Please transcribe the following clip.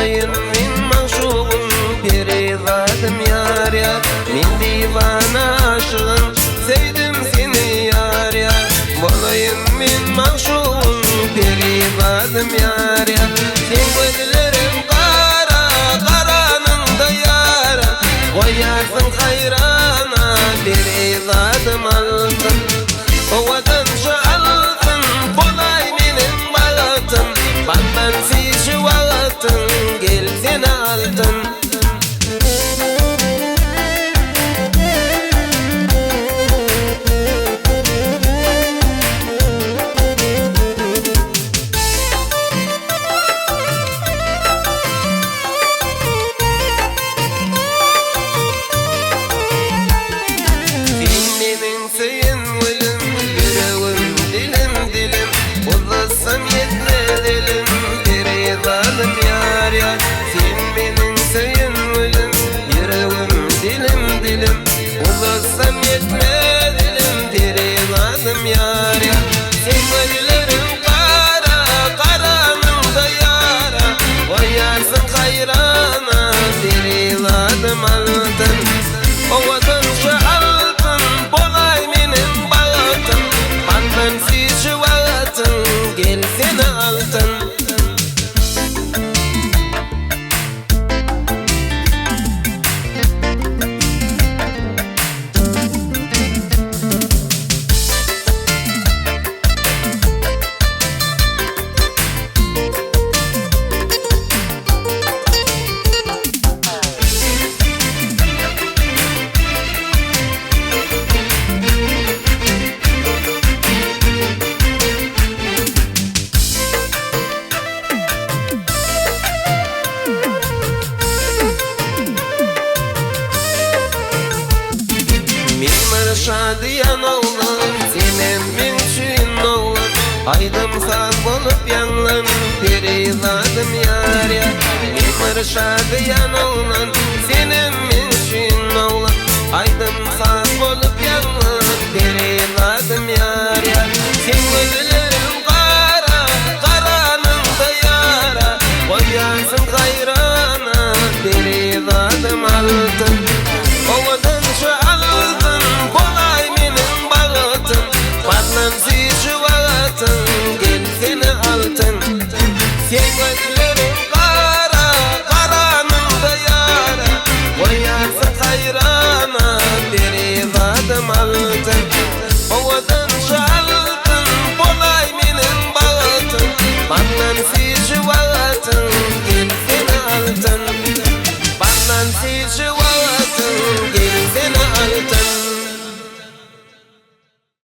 olayım min maşuğum perizadım yar yar. Min divana aşığım sevdim seni yar yar. Olayım min maşuğum perizadım yar yar. Sen gözlerim kara karanın da yara. Koyarsın hayrana perizadım altın. Ovadan şaltın kolay benim bağıtım. Benden sişi vaktin gel seni altın. Ulaşsam yetme dilim perizadım yar yar. Sen gözlerim kara karanın da yara. Koyarsın hayrana perizadım altın. Ovadan şu altın bolay benim bağıtım. Benden sişi vaktin gel seni altın. Şadiyan oğlan, senem min şirin oğlan. Aydım saz bolup yanlan, perizadım yar yar. Mimar şadiyan oğlan, senem min şirin oğlan. Aydım saz bolup yanlan, perizadım yar yar. Sen gözlerim kara, karanın da yara. Koyarsın hayrana, perizadım altın. Ovadan şu altın kolay benim bağıtım. Benden sişi vaktin gel seni altın. Sen gözlerim kara karanın da yara. Koyarsın hayrana perizadım altın. Ovadan şu altın kolay benim bağıtım. Benden sişi